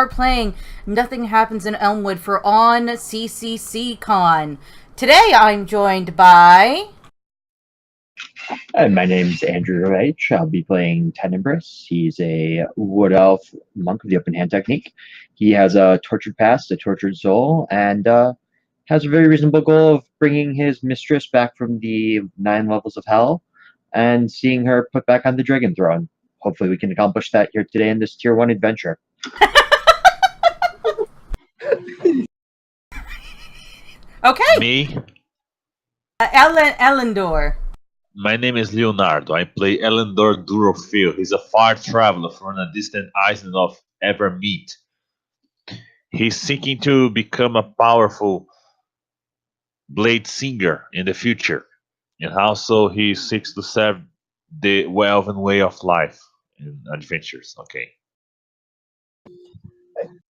are playing Nothing Happens in Elmwood for On CCC Con. Today I'm joined by... Hi, my name's Andrew H. I'll be playing Tenebrous. He's a wood elf monk of the open hand technique. He has a tortured past, a tortured soul, and has a very reasonable goal of bringing his mistress back from the 9 levels of hell and seeing her put back on the dragon throne. Hopefully we can accomplish that here today in this Tier 1 adventure. Okay. Me? Elendor. My name is Leonardo. I play Elendor Durofil. He's a far traveler from a distant island of Evermeet. He's seeking to become a powerful blade singer in the future. And also he seeks to serve the elven way of life and adventures. Okay.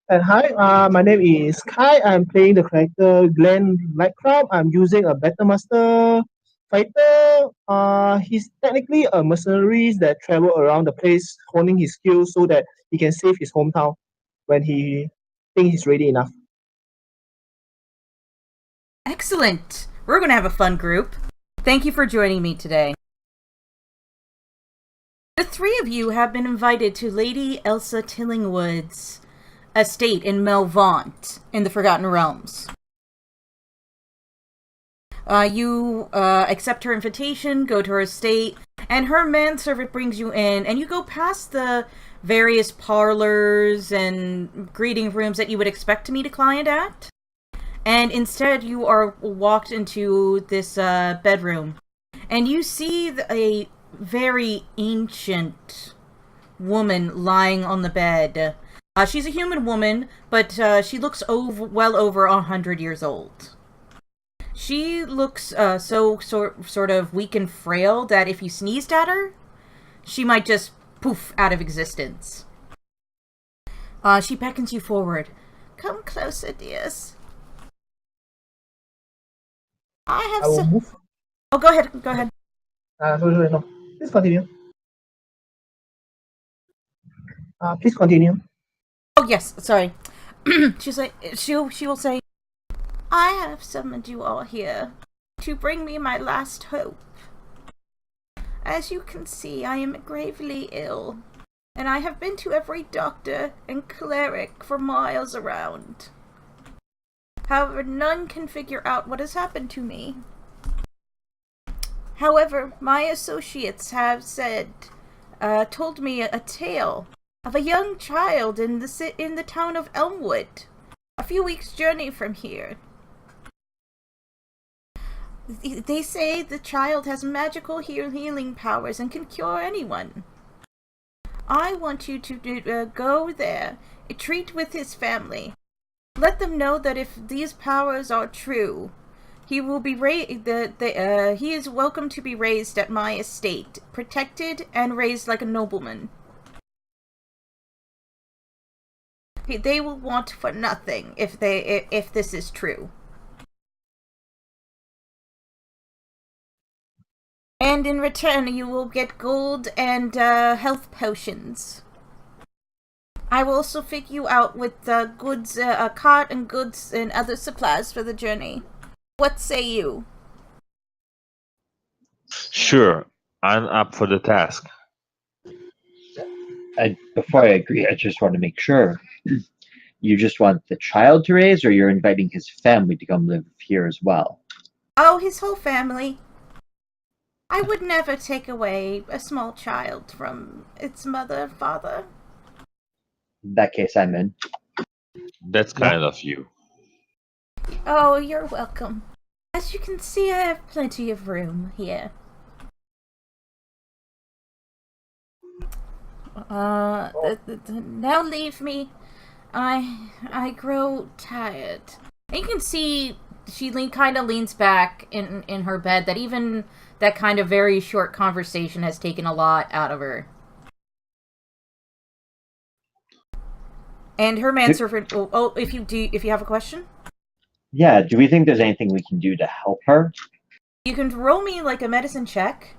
And hi, my name is Kai. I'm playing the character Glenn Lightcroft. I'm using a Battle Master fighter. He's technically a mercenary that travel around the place, honing his skills so that he can save his hometown when he thinks he's ready enough. Excellent. We're going to have a fun group. Thank you for joining me today. The 3 of you have been invited to Lady Elsa Tillingwood's estate in Melvaunt in the Forgotten Realms. You accept her invitation, go to her estate, and her manservant brings you in, and you go past the various parlors and greeting rooms that you would expect to meet a client at, and instead you are walked into this bedroom, and you see a very ancient woman lying on the bed. She's a human woman, but she looks well over 100 years old. She looks sort of weak and frail that if you sneezed at her, she might just poof out of existence. She beckons you forward. Come closer, dears. I will have move. Oh, go ahead. Sorry, no. Please continue. Please continue. Oh, yes, sorry. She will say, I have summoned you all here to bring me my last hope. As you can see, I am gravely ill, and I have been to every doctor and cleric for miles around. However, none can figure out what has happened to me. However, my associates have told me a tale of a young child in the town of Elmwood, a few weeks' journey from here. They say the child has magical healing powers and can cure anyone. I want you to go there, treat with his family. Let them know that if these powers are true, he will be he is welcome to be raised at my estate, protected and raised like a nobleman. They will want for nothing if this is true. And in return, you will get gold and health potions. I will also fit you out with goods, a cart and goods and other supplies for the journey. What say you? Sure, I'm up for the task. Before I agree, I just want to make sure. You just want the child to raise, or you're inviting his family to come live here as well? Oh, his whole family. I would never take away a small child from its mother and father. In that case, I'm in. That's kind of you. Oh, you're welcome. As you can see, I have plenty of room here. Now leave me. I grow tired. And you can see she kind of leans back in her bed, that even that kind of very short conversation has taken a lot out of her. And her manservant. If you have a question. Yeah, do we think there's anything we can do to help her? You can roll me like a medicine check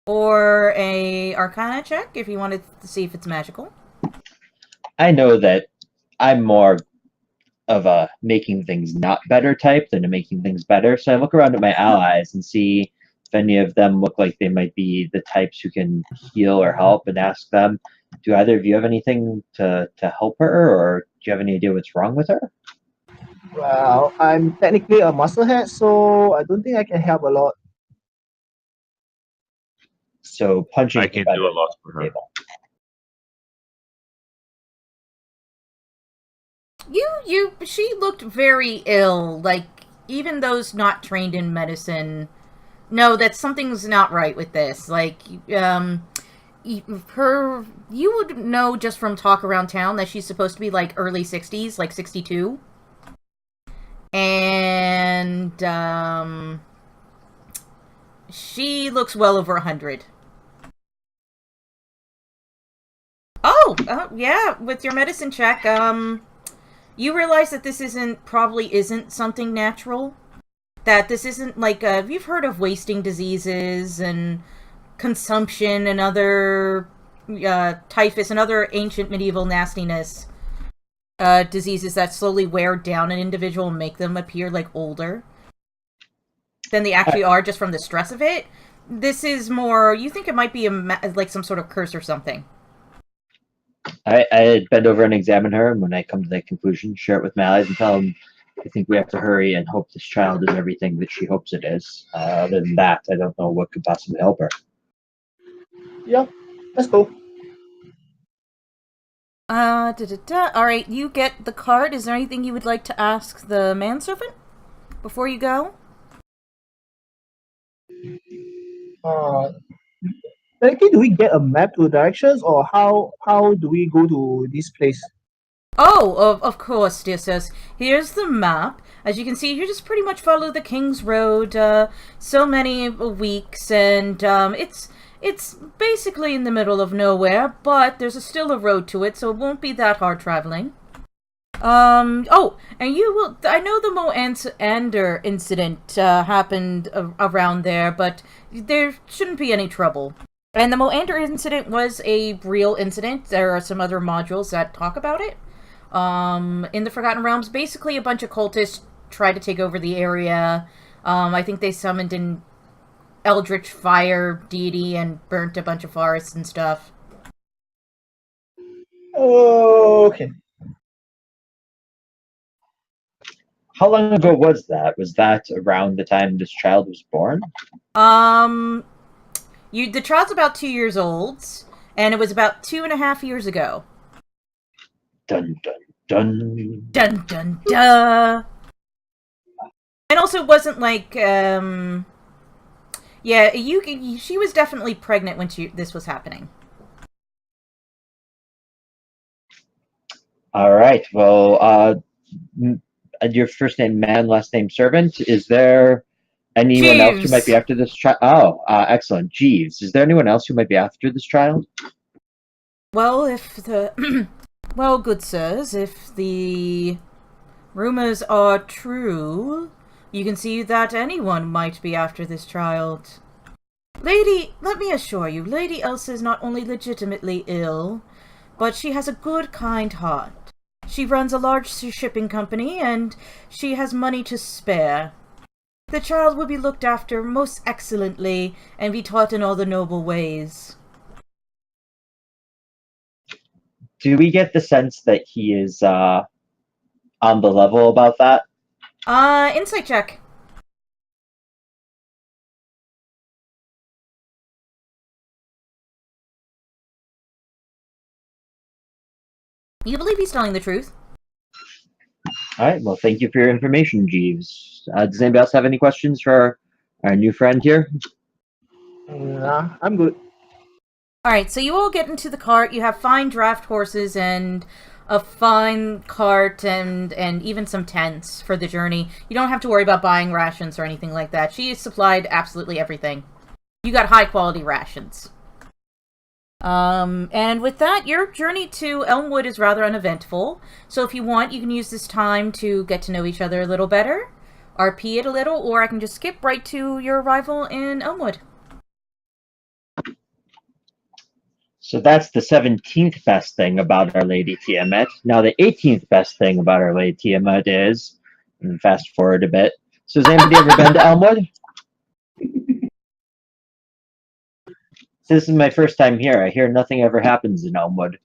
or a arcana check if you wanted to see if it's magical. I know that I'm more of a making things not better type than a making things better. So I look around at my allies and see if any of them look like they might be the types who can heal or help, and ask them, do either of you have anything to help her, or do you have any idea what's wrong with her? Well, I'm technically a musclehead, so I don't think I can help a lot. So punching I is can better do a lot for than her. able. She looked very ill. Like, even those not trained in medicine know that something's not right with this. Like, you would know just from talk around town that she's supposed to be like early 60s, like 62. And, she looks well over 100. Oh, yeah, with your medicine check, you realize that this probably isn't something natural. That this isn't like, you've heard of wasting diseases and consumption and other, typhus and other ancient medieval nastiness, diseases that slowly wear down an individual and make them appear like older than they actually are just from the stress of it. This is more, you think it might be like some sort of curse or something. I bend over and examine her, and when I come to that conclusion, share it with my allies and tell them I think we have to hurry and hope this child is everything that she hopes it is. Other than that, I don't know what could possibly help her. Yeah, let's go. Alright, you get the card. Is there anything you would like to ask the manservant before you go? Technically, do we get a map to the directions, or how do we go to this place? Oh, of course, dear sirs. Here's the map. As you can see, you just pretty much follow the King's Road, so many weeks, and, it's basically in the middle of nowhere, but there's still a road to it, so it won't be that hard traveling. Oh, and I know the Moander incident, happened around there, but there shouldn't be any trouble. And the Moander incident was a real incident. There are some other modules that talk about it. In the Forgotten Realms, basically a bunch of cultists tried to take over the area. I think they summoned an eldritch fire deity and burnt a bunch of forests and stuff. Okay. How long ago was that? Was that around the time this child was born? The child's about 2 years old, and it was about 2.5 years ago. Dun dun dun. Dun dun dun. And also, it wasn't like, yeah, she was definitely pregnant when this was happening. All right. Well, your first name man, last name servant. Is there anyone else who might be Jeeves. after this child? Oh, excellent. Jeeves. Is there anyone else who might be after this child? Well, if the... well, good sirs, if the rumors are true, you can see that anyone might be after this child. Lady, let me assure you, Lady Elsa is not only legitimately ill, but she has a good, kind heart. She runs a large shipping company, and she has money to spare. The child will be looked after most excellently, and be taught in all the noble ways. Do we get the sense that he is on the level about that? Insight check. You believe he's telling the truth? All right. Well, thank you for your information, Jeeves. Does anybody else have any questions for our new friend here? Nah, I'm good. Alright, so you all get into the cart. You have fine draft horses and a fine cart and even some tents for the journey. You don't have to worry about buying rations or anything like that. She has supplied absolutely everything. You got high quality rations. And with that, your journey to Elmwood is rather uneventful. So if you want, you can use this time to get to know each other a little better, RP it a little, or I can just skip right to your arrival in Elmwood. So that's the 17th best thing about Our Lady Tiamat. Now the 18th best thing about Our Lady Tiamat is, and fast forward a bit. So has anybody ever been to Elmwood? This is my first time here. I hear nothing ever happens in Elmwood.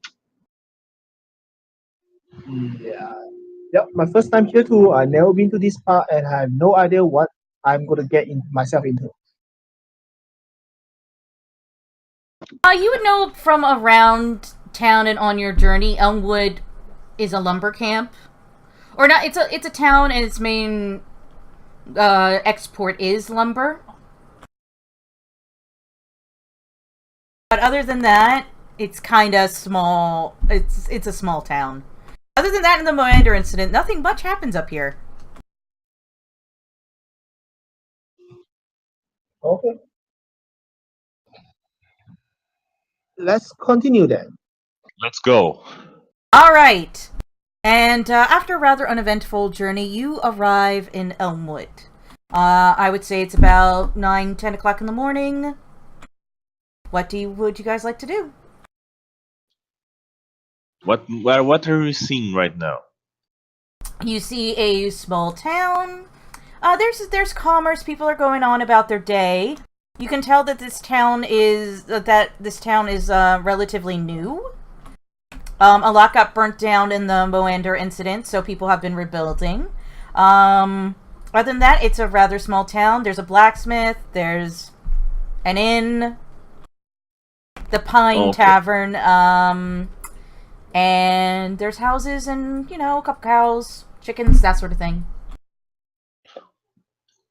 Yeah. Yep, my first time here too. I never been to this park and I have no idea what I'm gonna get myself into. You would know from around town and on your journey, Elmwood is a lumber camp. Or not, it's a town and its main export is lumber. But other than that, it's kind of small. It's a small town. Other than that, in the Moander incident, nothing much happens up here. Okay. Let's continue then. Let's go. All right. And after a rather uneventful journey, you arrive in Elmwood. I would say it's about 9, 10 o'clock in the morning. What would you guys like to do? What are we seeing right now? You see a small town. There's commerce. People are going on about their day. You can tell that this town is relatively new. A lot got burnt down in the Moander incident, so people have been rebuilding. Other than that, it's a rather small town. There's a blacksmith. There's an inn. The Pine Tavern. And there's houses and, a couple cows, chickens, that sort of thing.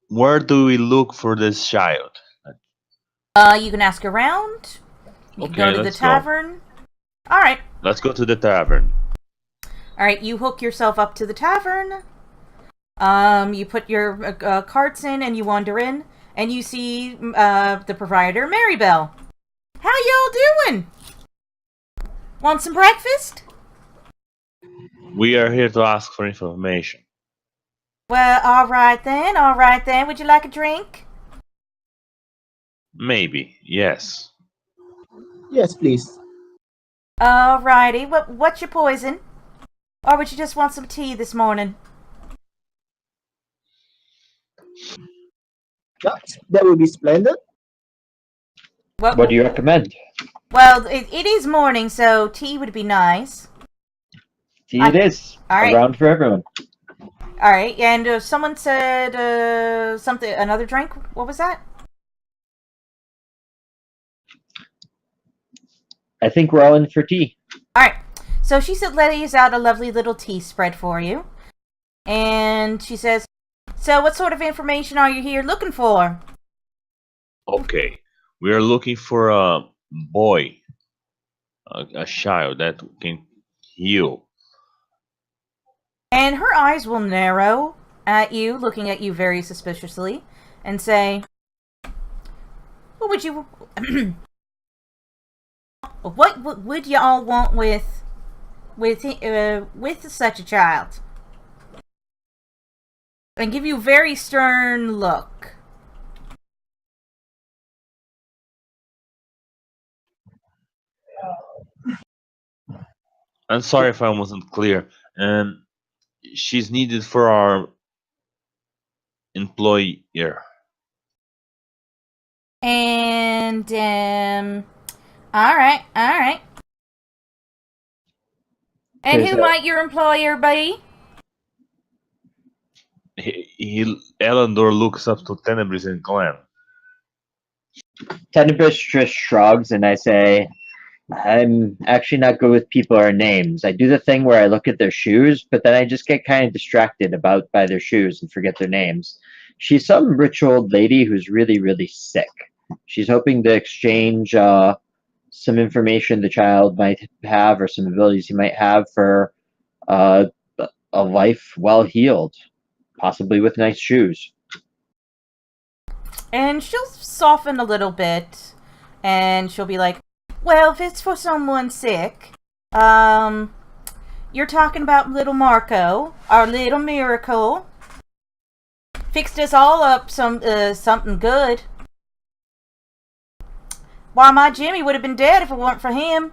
Where do we look for this child? You can ask around. You can go to the let's tavern. All right. Let's go to the tavern. All right, you hook yourself up to the tavern. You put your carts in and you wander in. And you see the proprietor, Marybelle. How y'all doing? Want some breakfast? We are here to ask for information. Well, all right then. Would you like a drink? Maybe, yes. Yes, please. Alrighty. What's your poison? Or would you just want some tea this morning? That would be splendid. What do you recommend? Well, it is morning, so tea would be nice. Tea it is. All right. Around for everyone. All right, and someone said another drink. What was that? I think we're all in for tea. All right. So she said, lays out a lovely little tea spread for you, and she says, "So, what sort of information are you here looking for?" Okay, we are looking for a boy, a child that can heal. And her eyes will narrow at you, looking at you very suspiciously, and say, "What would you? What would you all want with such a child?" And give you a very stern look. I'm sorry if I wasn't clear. She's needed for our employer. And all right. And who might your employer be? Elendor looks up to Tenebris and Glenn. Tenebris just shrugs, and I say, I'm actually not good with people or names. I do the thing where I look at their shoes, but then I just get kind of distracted by their shoes and forget their names. She's some rich old lady who's really, really sick. She's hoping to exchange some information the child might have or some abilities he might have for a life well healed, possibly with nice shoes. And she'll soften a little bit, and she'll be like, "Well, if it's for someone sick, you're talking about little Marco, our little miracle. Fixed us all up something good. Why, my Jimmy would have been dead if it weren't for him.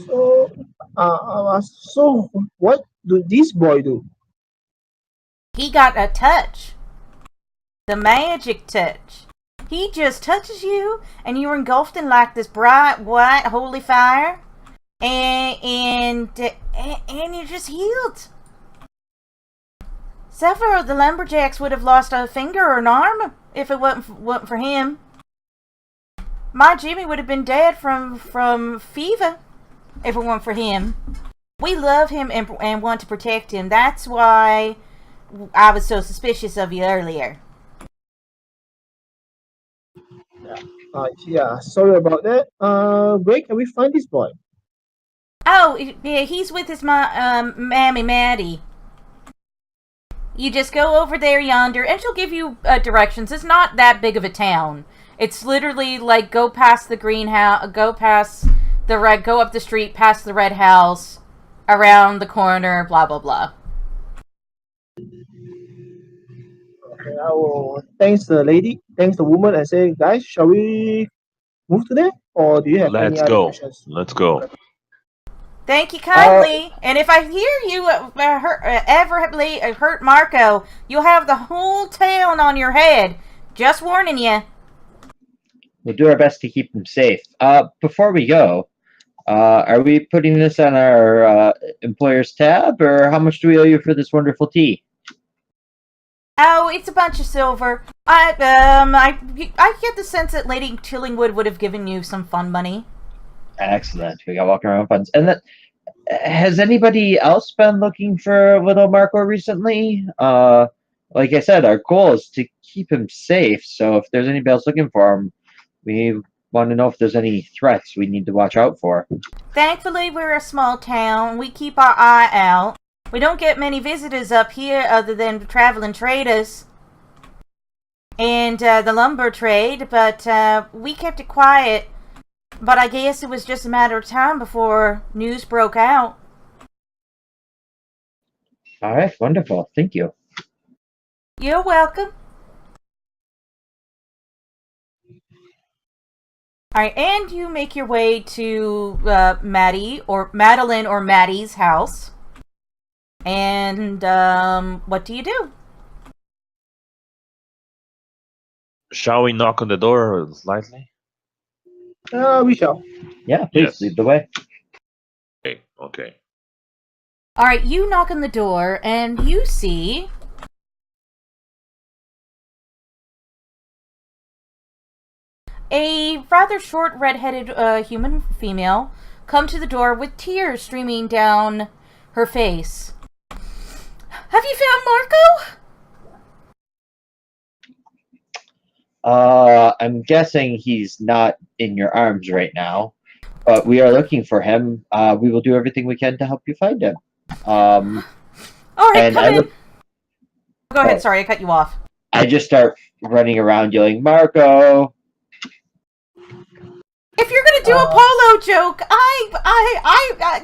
So what do this boy do? He got a touch. The magic touch. He just touches you, and you're engulfed in like this bright, white, holy fire, and you're just healed. Several of the lumberjacks would have lost a finger or an arm if it wasn't for him. My Jimmy would have been dead from fever if it weren't for him. We love him and want to protect him. That's why I was so suspicious of you earlier. Yeah, sorry about that. Where can we find this boy? Oh, yeah, he's with his mammy Maddie. You just go over there yonder, and she'll give you directions. It's not that big of a town. It's literally like go past the greenhouse, go up the street, past the red house, around the corner, blah blah blah. Okay, I will thanks the lady, thanks the woman, and say, guys, shall we move to there, or do you have any Let's other go. questions? Let's go. Thank you kindly. And if I hear you hurt Marco, you'll have the whole town on your head. Just warning you. We'll do our best to keep him safe. Before we go, are we putting this on our employer's tab, or how much do we owe you for this wonderful tea? Oh, it's a bunch of silver. I get the sense that Lady Chillingwood would have given you some fun money. Excellent. We got walking around funds. And that, has anybody else been looking for little Marco recently? Like I said, our goal is to keep him safe. So if there's anybody else looking for him, we want to know if there's any threats we need to watch out for. Thankfully, we're a small town. We keep our eye out. We don't get many visitors up here other than traveling traders and the lumber trade, but we kept it quiet. But I guess it was just a matter of time before news broke out. All right, wonderful. Thank you. You're welcome. Alright, and you make your way to Maddie, or Madeline, or Maddie's house. And, what do you do? Shall we knock on the door slightly? We shall. Yeah, please Yes. lead the way. Okay. Alright, you knock on the door, and you see a rather short, red-headed human female come to the door with tears streaming down her face. Have you found Marco? I'm guessing he's not in your arms right now, but we are looking for him. We will do everything we can to help you find him. Alright, come in. Go ahead, sorry, I cut you off. I just start running around yelling, Marco! If you're gonna do a polo joke,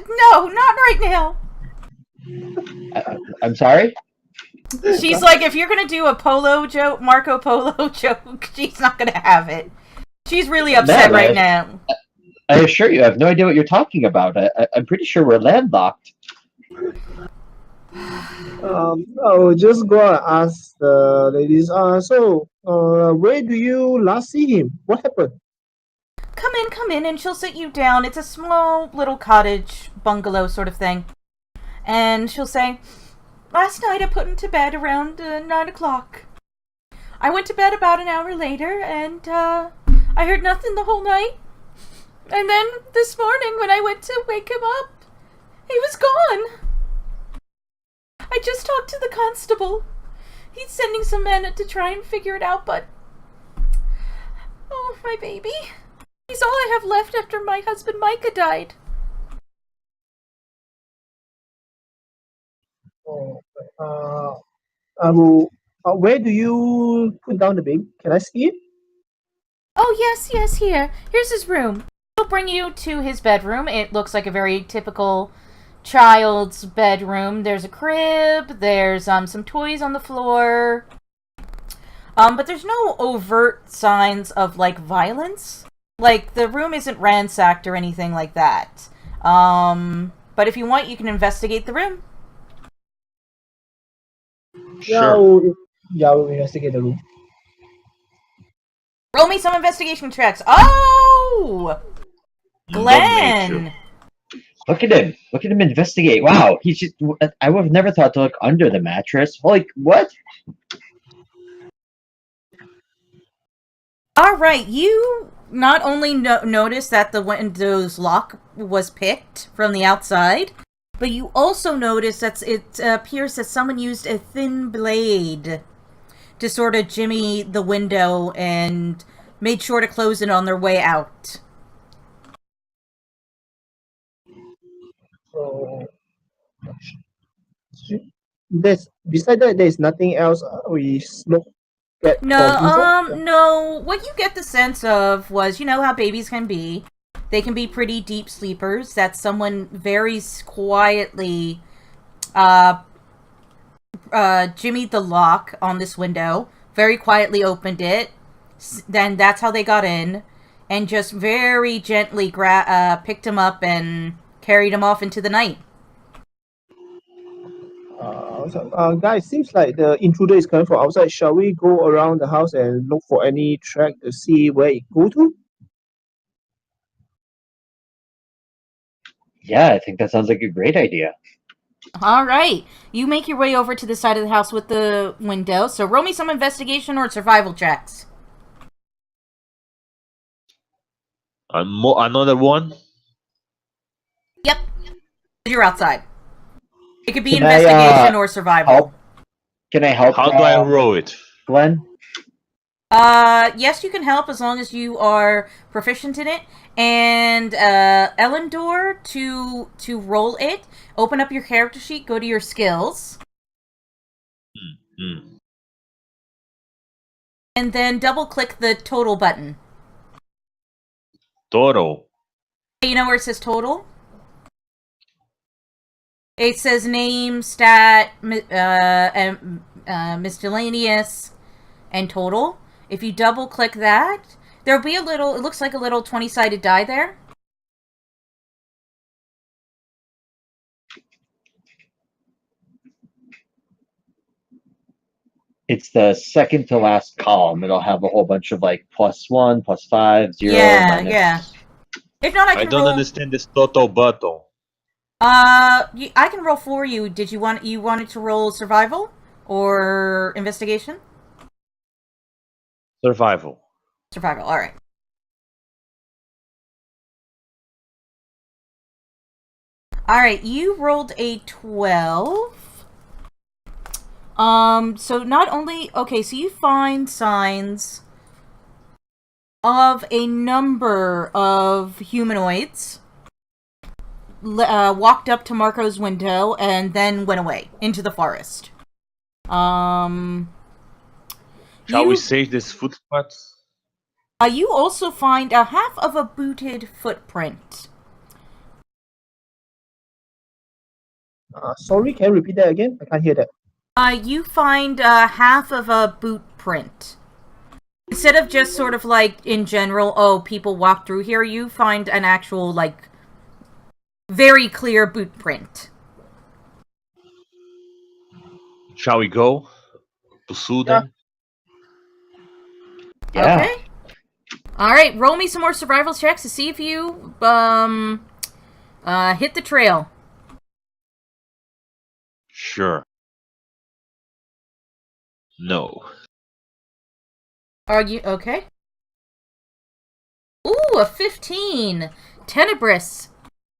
no, not right now. I'm sorry? She's like, if you're gonna do a polo joke, Marco Polo joke, she's not gonna have it. She's really upset right now. I assure you, I have no idea what you're talking about. I'm pretty sure we're landlocked. I'll just go and ask the ladies. Where do you last see him? What happened? Come in, and she'll sit you down. It's a small little cottage bungalow sort of thing. And she'll say, last night I put him to bed around 9 o'clock. I went to bed about an hour later, and I heard nothing the whole night. And then this morning when I went to wake him up, he was gone. I just talked to the constable. He's sending some men to try and figure it out, but... Oh, my baby. He's all I have left after my husband Micah died. Where do you put down the baby? Can I see it? Oh, yes, here. Here's his room. He'll bring you to his bedroom. It looks like a very typical child's bedroom. There's a crib, there's some toys on the floor. But there's no overt signs of, like, violence. Like, the room isn't ransacked or anything like that. But if you want, you can investigate the room. Sure. We'll investigate the room. Roll me some investigation checks. Oh! Glenn! Look at him. Look at him investigate. Wow. He's just. I would have never thought to look under the mattress. Holy. What? Alright, you not only noticed that the window's lock was picked from the outside, but you also noticed that it appears that someone used a thin blade to sort of jimmy the window and made sure to close it on their way out. So, beside that, there's nothing else we look at. No, what you get the sense of was, you know how babies can be. They can be pretty deep sleepers, that someone very quietly jimmied the lock on this window, very quietly opened it, then that's how they got in, and just very gently picked him up and carried him off into the night. Guys, seems like the intruder is coming from outside. Shall we go around the house and look for any track to see where it go to? Yeah, I think that sounds like a great idea. Alright, you make your way over to the side of the house with the window, so roll me some investigation or survival checks. Another one? Yep. You're outside. It could be Can investigation or survival. Help? Can I help? How do I roll it? Glenn? Yes, you can help as long as you are proficient in it. And, Elendor, to roll it, open up your character sheet, go to your skills. And then double-click the total button. Total. You know where it says total? It says name, stat, miscellaneous, and total. If you double-click that, there'll be a little, it looks like a little 20-sided die there. It's the second to last column. It'll have a whole bunch of like +1, +5, 0, Yeah, minus. yeah. If not, I can don't roll. understand this total button. I can roll for you. Did you wanted to roll survival or investigation? Survival. Survival. All right. All right. You rolled a 12. So not only okay, so you find signs of a number of humanoids. Walked up to Marco's window and then went away into the forest. Shall we save this footpath? You also find a half of a booted footprint. Sorry, can you repeat that again? I can't hear that. You find half of a boot print. Instead of just sort of like, in general, oh, people walk through here, you find an actual, like, very clear boot print. Shall we go? Pursue them? Yeah. Okay. Alright, roll me some more survival checks to see if you, hit the trail. Sure. No. Are you, okay? Ooh, a 15! Tenebris.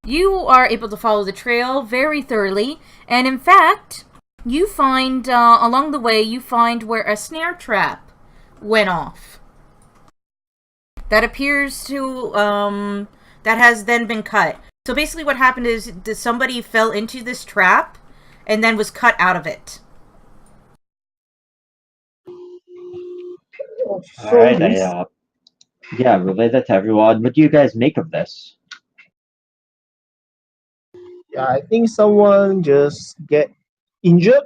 You are able to follow the trail very thoroughly, and in fact, you find, along the way, you find where a snare trap went off. That appears to, that has then been cut. So basically what happened is somebody fell into this trap and then was cut out of it. All right. Relay that to everyone. What do you guys make of this? Yeah, I think someone just get injured.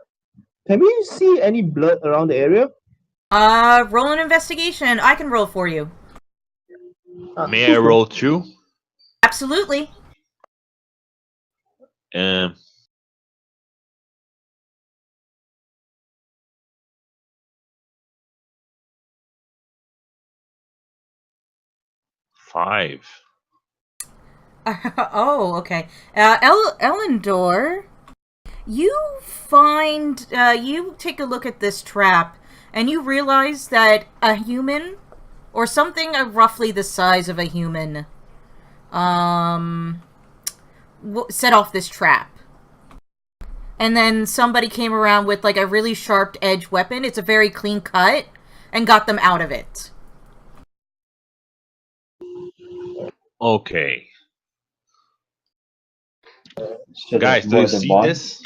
Can we see any blood around the area? Roll an investigation. I can roll for you. May I roll too? Absolutely. Um, 5. Oh, okay. Elendor, you find, you take a look at this trap, and you realize that a human, or something roughly the size of a human, set off this trap. And then somebody came around with, like, a really sharp edge weapon. It's a very clean cut, and got them out of it. Okay. So Guys, there's do more you than see one? this?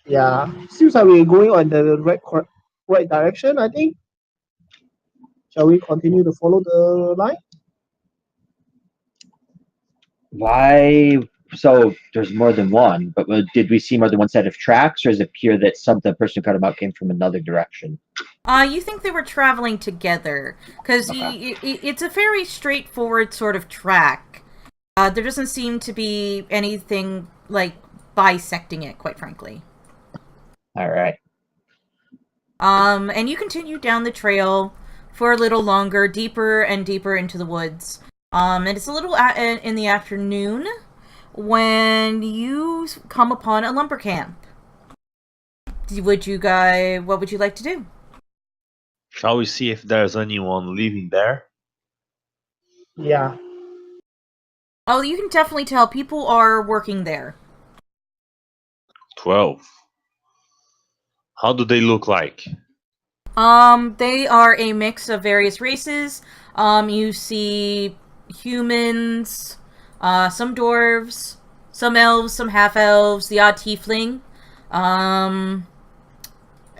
Yeah, seems like we're going on the right direction, I think. Shall we continue to follow the line? Why? So there's more than one, but did we see more than one set of tracks, or does it appear that the person who cut them out came from another direction? You think they were traveling together, because Okay. it's a very straightforward sort of track. There doesn't seem to be anything, like, bisecting it, quite frankly. All right. And you continue down the trail for a little longer, deeper and deeper into the woods. And it's a little in the afternoon when you come upon a lumber camp. What would you like to do? Shall we see if there's anyone living there? Yeah. Oh, you can definitely tell people are working there. 12. How do they look like? They are a mix of various races. You see humans, some dwarves, some elves, some half-elves, the odd tiefling, and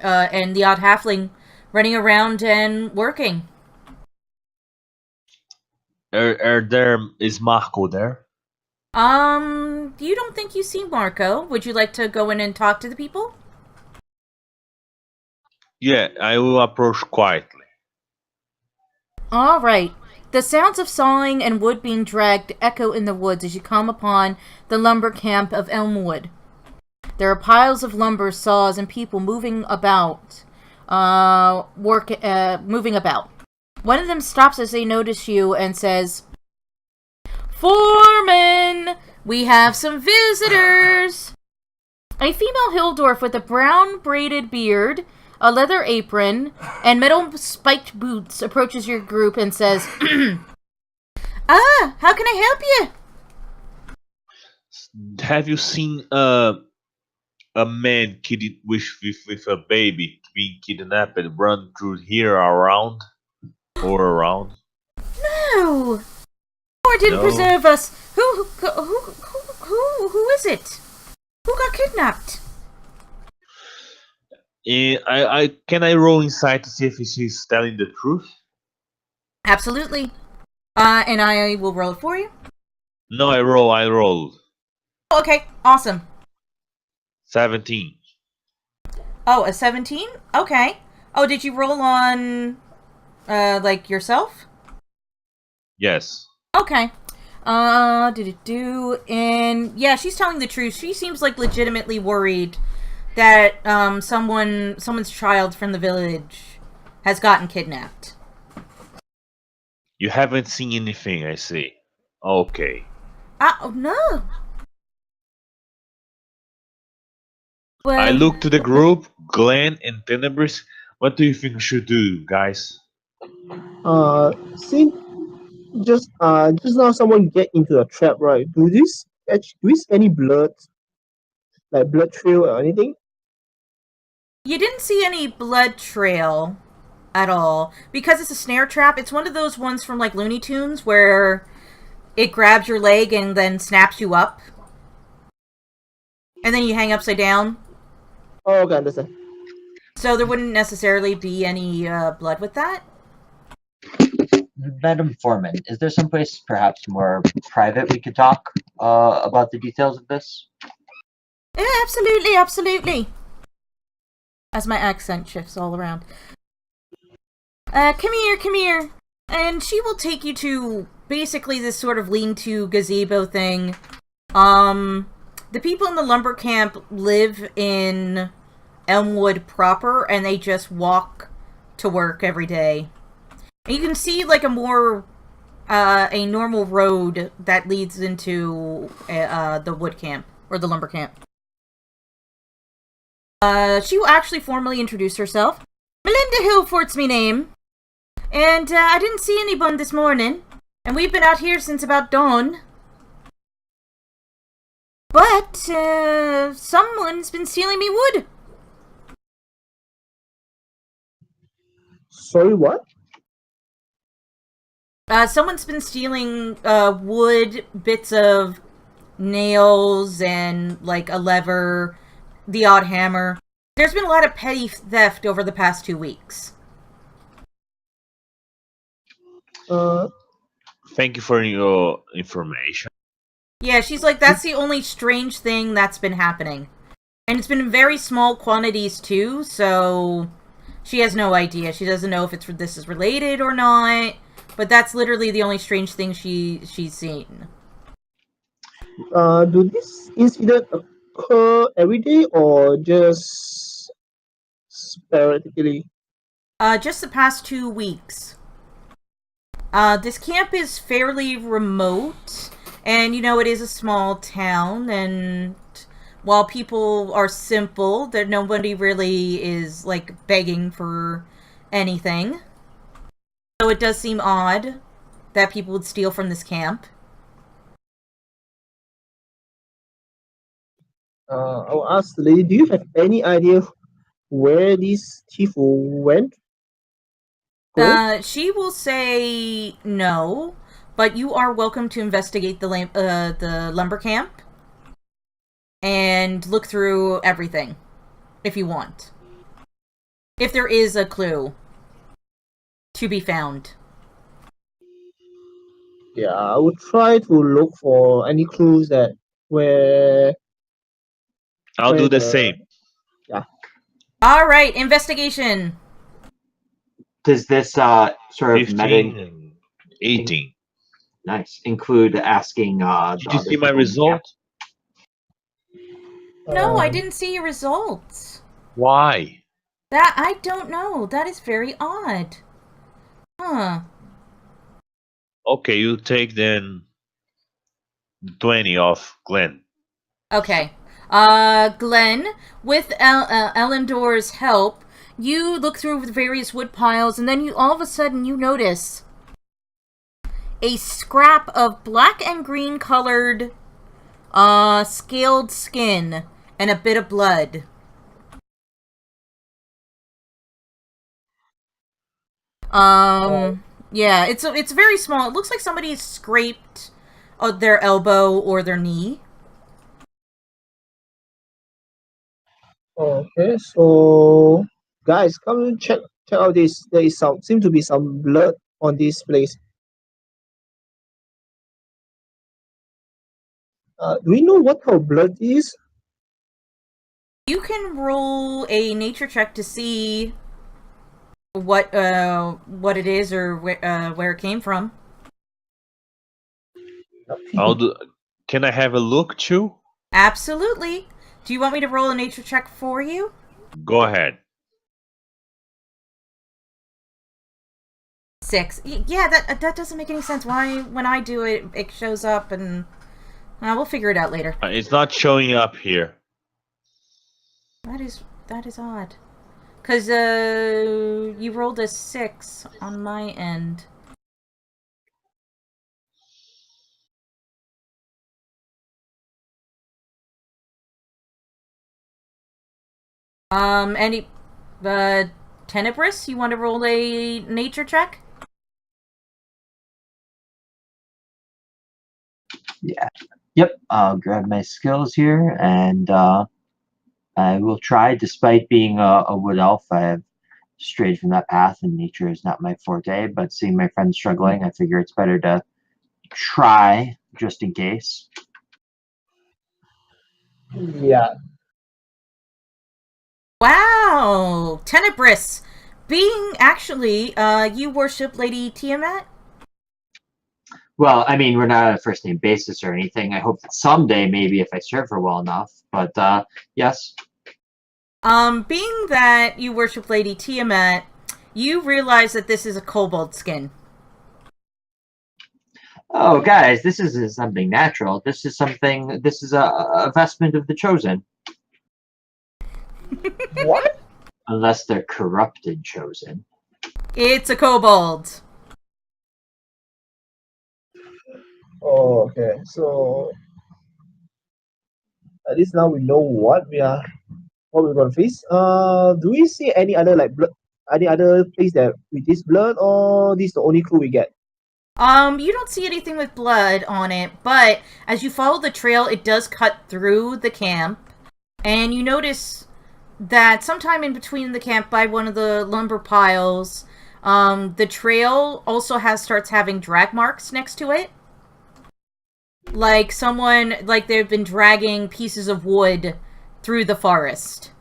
the odd halfling running around and working. Is Marco there? You don't think you see Marco. Would you like to go in and talk to the people? Yeah, I will approach quietly. Alright. The sounds of sawing and wood being dragged echo in the woods as you come upon the lumber camp of Elmwood. There are piles of lumber, saws, and people moving about. Moving about. One of them stops as they notice you and says, "Foreman, we have some visitors." A female Hildorf with a brown braided beard, a leather apron, and metal spiked boots approaches your group and says, how can I help you? Have you seen a man with a baby being kidnapped and run through here around? No. Lord didn't No. preserve us. Who is it? Who got kidnapped? Can I roll inside to see if she's telling the truth? Absolutely. And I will roll it for you. No, I rolled. Okay, awesome. 17. Oh, a 17? Okay. Oh, did you roll on, like, yourself? Yes. Okay. And yeah, she's telling the truth. She seems like legitimately worried that, someone's child from the village has gotten kidnapped. You haven't seen anything, I see. Okay. Oh, no. Well, I look to the group, Glenn and Tenebris. What do you think we should do, guys? See, just now someone get into a trap, right? Do we see any blood, like blood trail or anything? you didn't see any blood trail at all. Because it's a snare trap, it's one of those ones from, like, Looney Tunes where it grabs your leg and then snaps you up. And then you hang upside down. Oh, okay, understand. So there wouldn't necessarily be any blood with that. Madam Foreman, is there someplace perhaps more private we could talk about the details of this? Yeah, absolutely, absolutely. As my accent shifts all around. Come here. And she will take you to basically this sort of lean-to gazebo thing. The people in the lumber camp live in Elmwood proper, and they just walk to work every day. And you can see, like, a normal road that leads into the wood camp, or the lumber camp. She will actually formally introduce herself. Melinda Hillfort's me name. And, I didn't see anyone this morning. And we've been out here since about dawn. But, someone's been stealing me wood. Sorry, what? Someone's been stealing, wood, bits of nails, and, like, a lever, the odd hammer. There's been a lot of petty theft over the past 2 weeks. Thank you for your information. Yeah, she's like, that's the only strange thing that's been happening. And it's been in very small quantities, too, so she has no idea. She doesn't know if this is related or not, but that's literally the only strange thing she's seen. Do this incident occur every day or just sporadically? Just the past 2 weeks. This camp is fairly remote, and, it is a small town, and while people are simple, that nobody really is, like, begging for anything. So it does seem odd that people would steal from this camp. I'll ask the lady, do you have any idea where this thief went? She will say no, but you are welcome to investigate the lumber camp and look through everything if you want. If there is a clue to be found. Yeah, I would try to look for any clues that where. I'll do the same. Yeah. All right, investigation. Does this sort of 15 and 18. nice include asking? Did you see my result? No, I didn't see your results. Why? That I don't know. That is very odd. Huh. Okay, you take then 20 off Glenn. Okay. Glenn, with Elendor's help, you look through the various wood piles, and then all of a sudden you notice a scrap of black and green colored, scaled skin and a bit of blood. Yeah, it's very small. It looks like somebody scraped their elbow or their knee. Okay, so guys, come and check out this. There is seem to be some blood on this place. Do we know what kind of blood is? You can roll a nature check to see what it is or where it came from. I'll do. Can I have a look too? Absolutely. Do you want me to roll a nature check for you? Go ahead. 6. Yeah, that doesn't make any sense. Why, when I do it, it shows up, and we'll figure it out later. It's not showing up here. That is odd. 'Cause you rolled a 6 on my end. Any Tenebris, you want to roll a nature check? Yeah. Yep. I'll grab my skills here, and I will try. Despite being a wood elf, I have strayed from that path, and nature is not my forte. But seeing my friend struggling, I figure it's better to try just in case. Yeah. Wow! Tenebris! You worship Lady Tiamat? Well, I mean, we're not on a first name basis or anything. I hope that someday, maybe if I serve her well enough. But yes. Being that you worship Lady Tiamat, you realize that this is a kobold skin. Oh, guys, this isn't something natural. This is something. This is a vestment of the chosen. What? Unless they're corrupted chosen. It's a kobold. Oh, okay. So at least now we know what we're gonna face. Do we see any other like blood, any other place that with this blood, or this the only clue we get? You don't see anything with blood on it, but as you follow the trail, it does cut through the camp, and you notice that sometime in between the camp by one of the lumber piles, the trail also starts having drag marks next to it. Like they've been dragging pieces of wood through the forest.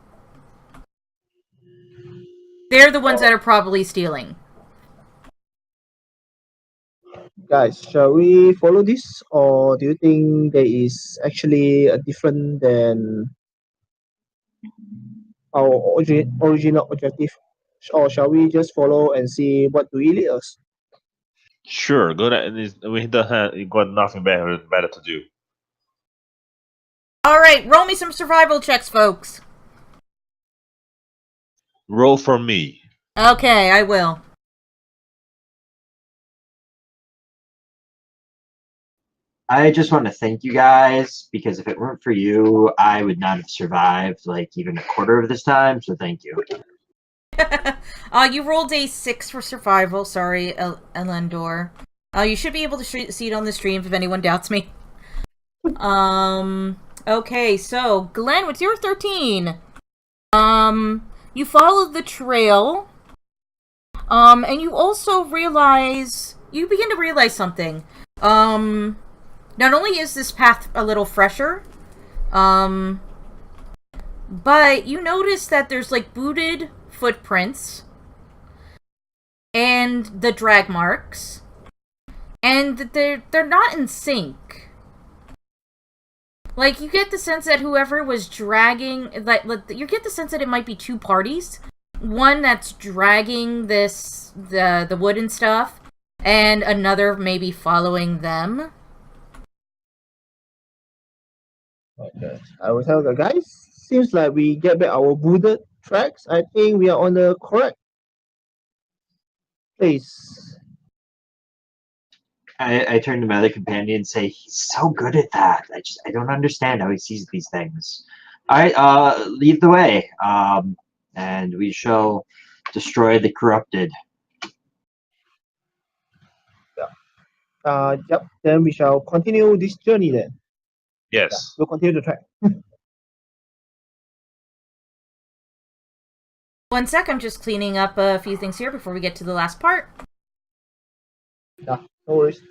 They're the ones that are probably stealing. Guys, shall we follow this, or do you think there is actually a different than our original objective? Or shall we just follow and see what do it lead us? Sure, go ahead. We got nothing better to do. Alright, roll me some survival checks, folks. Roll for me. Okay, I will. I just want to thank you guys because if it weren't for you, I would not have survived like even a quarter of this time. So thank you. You rolled a 6 for survival. Sorry, Elendor. You should be able to see it on the stream if anyone doubts me. Okay, so, Glenn, what's your 13? You follow the trail, and you also you begin to realize something. Not only is this path a little fresher, but you notice that there's, like, booted footprints, and the drag marks, and they're not in sync. Like, you get the sense that whoever was dragging, you get the sense that it might be two parties. One that's dragging the wood and stuff, and another maybe following them. Okay. I will tell the guys. Seems like we get back our booted tracks. I think we are on the correct place. I turn to my other companion and say, he's so good at that. I don't understand how he sees these things. All right, lead the way. And we shall destroy the corrupted. Yep. Then we shall continue this journey then. Yes. We'll continue the track. 1 sec, I'm just cleaning up a few things here before we get to the last part. Yeah, no worries.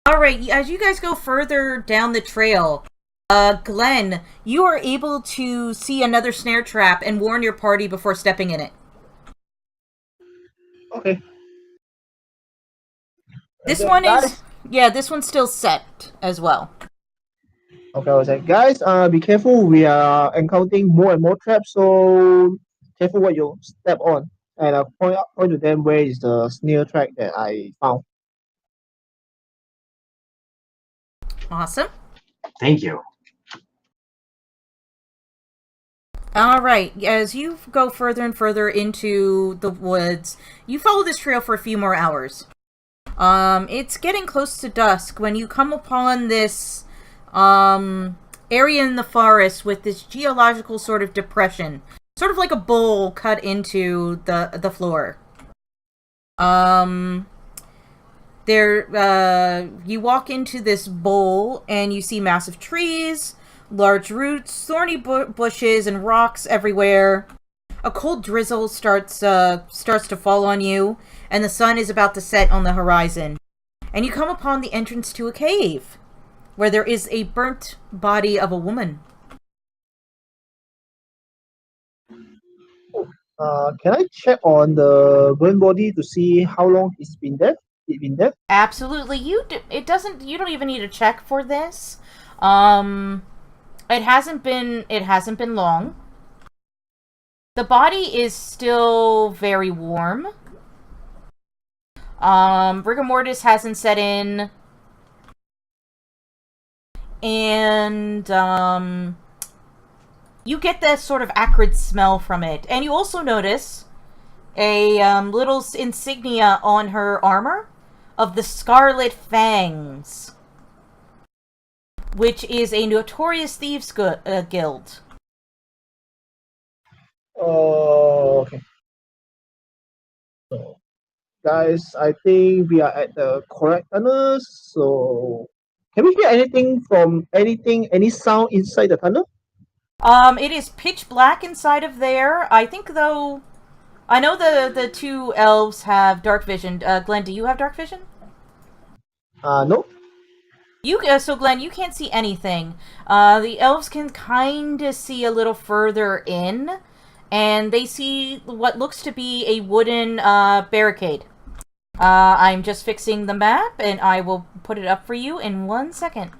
Alright, as you guys go further down the trail, Glenn, you are able to see another snare trap and warn your party before stepping in it. Okay. This one's still set as well. Okay, I was like, guys, be careful. We are encountering more and more traps, so careful what you step on. And I'll point to them where is the snare track that I found. Awesome. Thank you. Alright, as you go further and further into the woods, you follow this trail for a few more hours. It's getting close to dusk when you come upon this area in the forest with this geological sort of depression, sort of like a bowl cut into the floor. You walk into this bowl and you see massive trees, large roots, thorny bushes, and rocks everywhere. A cold drizzle starts to fall on you, and the sun is about to set on the horizon. And you come upon the entrance to a cave, where there is a burnt body of a woman. Can I check on the burn body to see how long it's been dead? Absolutely. You don't even need to check for this. It hasn't been long. The body is still very warm. Rigor mortis hasn't set in. And, you get this sort of acrid smell from it. And you also notice a, little insignia on her armor of the Scarlet Fangs, which is a notorious thieves guild. Oh, okay. So, guys, I think we are at the correct tunnel. So, can we hear any sound inside the tunnel? It is pitch black inside of there. I think, though, I know the two elves have dark vision. Glenn, do you have dark vision? No. So Glenn, you can't see anything. The elves can kind of see a little further in, and they see what looks to be a wooden barricade. I'm just fixing the map, and I will put it up for you in 1 second.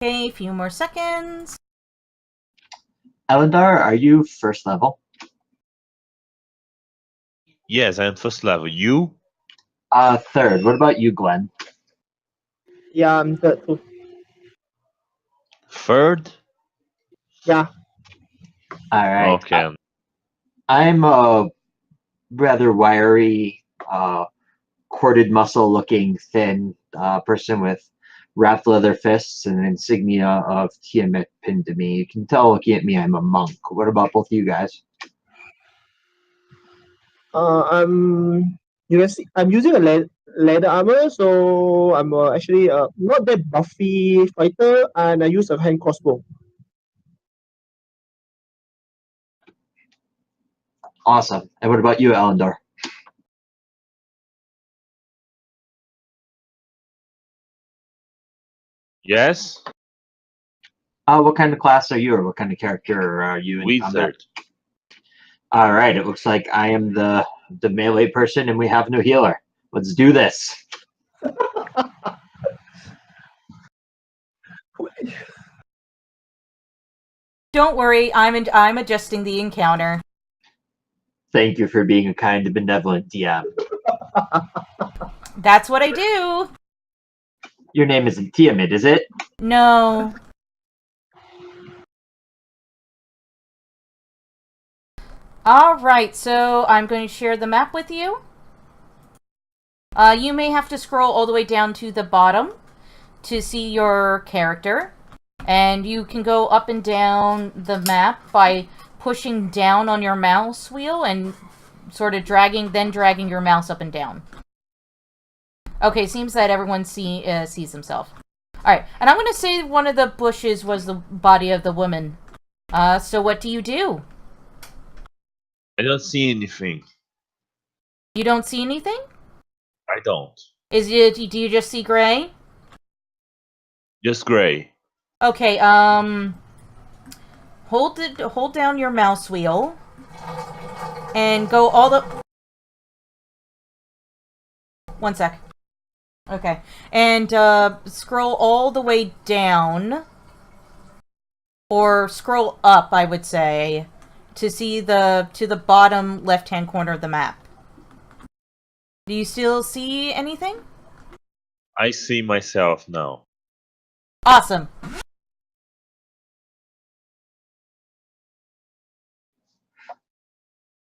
Okay, a few more seconds. Elendar, are you first level? Yes, I am first level. You? Third. What about you, Glenn? Yeah, I'm third too. Third? Yeah. All right. Okay. I'm a rather wiry, corded muscle-looking, thin person with wrapped leather fists and an insignia of Tiamat pinned to me. You can tell looking at me I'm a monk. What about both of you guys? You can see I'm using a leather armor, so I'm actually not that buffy fighter, and I use a hand crossbow. Awesome. And what about you, Elendar? Yes? What kind of class are you, or what kind of character are you in combat? Wizard. All right. It looks like I am the melee person, and we have no healer. Let's do this. Don't worry, I'm adjusting the encounter. Thank you for being a kind and benevolent DM. That's what I do. Your name isn't Tiamat, is it? No. Alright, so I'm going to share the map with you. You may have to scroll all the way down to the bottom to see your character. And you can go up and down the map by pushing down on your mouse wheel and sort of dragging your mouse up and down. Okay, seems that everyone sees themselves. Alright, and I'm going to say one of the bushes was the body of the woman. So what do you do? I don't see anything. You don't see anything? I don't. Do you just see gray? Just gray. Okay, hold down your mouse wheel and go all the 1 sec. Okay. And scroll all the way down or scroll up, I would say, to see to the bottom left-hand corner of the map. Do you still see anything? I see myself now. Awesome.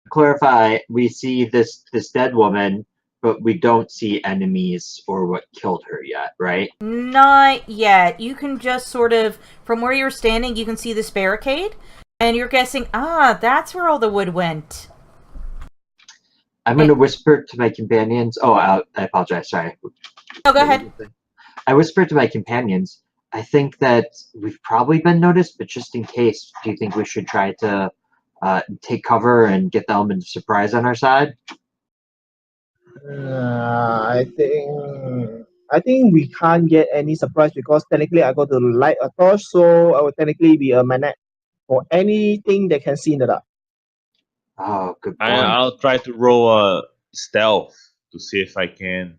Clarify, we see this dead woman, but we don't see enemies or what killed her yet, right? Not yet. You can just sort of, from where you're standing, you can see this barricade, and you're guessing, that's where all the wood went. I'm going to whisper to my companions. Oh, I apologize. Sorry. Oh, go ahead. I whispered to my companions, I think that we've probably been noticed, but just in case, do you think we should try to take cover and get the element of surprise on our side? I think we can't get any surprise because technically I got to light a torch, so I will technically be a magnet for anything that can see in the dark. Oh, good point. I'll try to roll a stealth to see if I can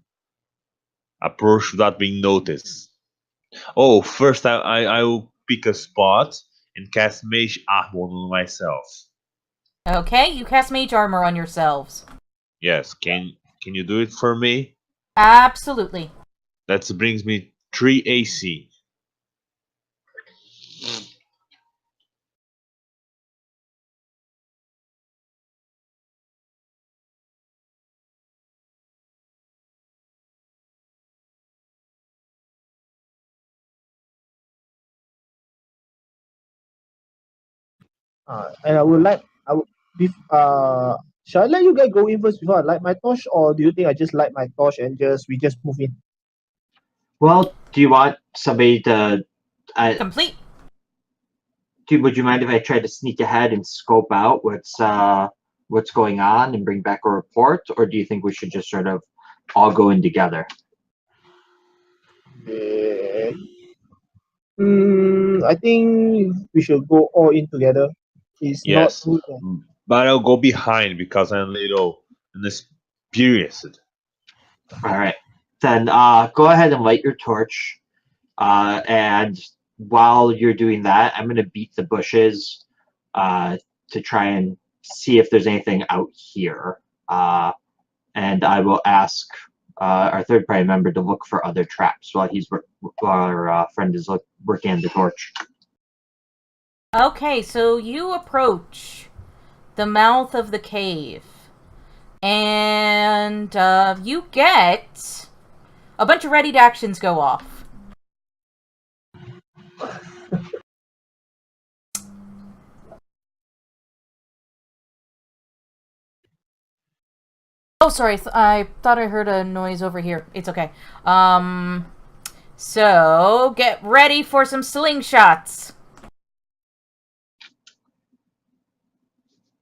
approach without being noticed. Oh, first I will pick a spot and cast Mage Armor on myself. Okay, you cast Mage Armor on yourselves. Yes, can you do it for me? Absolutely. That brings me 3 AC. And I would, shall I let you guys go in first before I light my torch, or do you think I just light my torch and we just move in? Well, do you want somebody to... Complete. would you mind if I try to sneak ahead and scope out what's going on and bring back a report, or do you think we should just sort of all go in together? I think we should go all in together. It's not Yes, good. but I'll go behind because I'm a little inexperienced. All right, then go ahead and light your torch, and while you're doing that, I'm gonna beat the bushes to try and see if there's anything out here, and I will ask our third party member to look for other traps while our friend is working on the torch. Okay, so you approach the mouth of the cave, and you get a bunch of ready actions go off. Oh, sorry. I thought I heard a noise over here. It's okay. So get ready for some slingshots.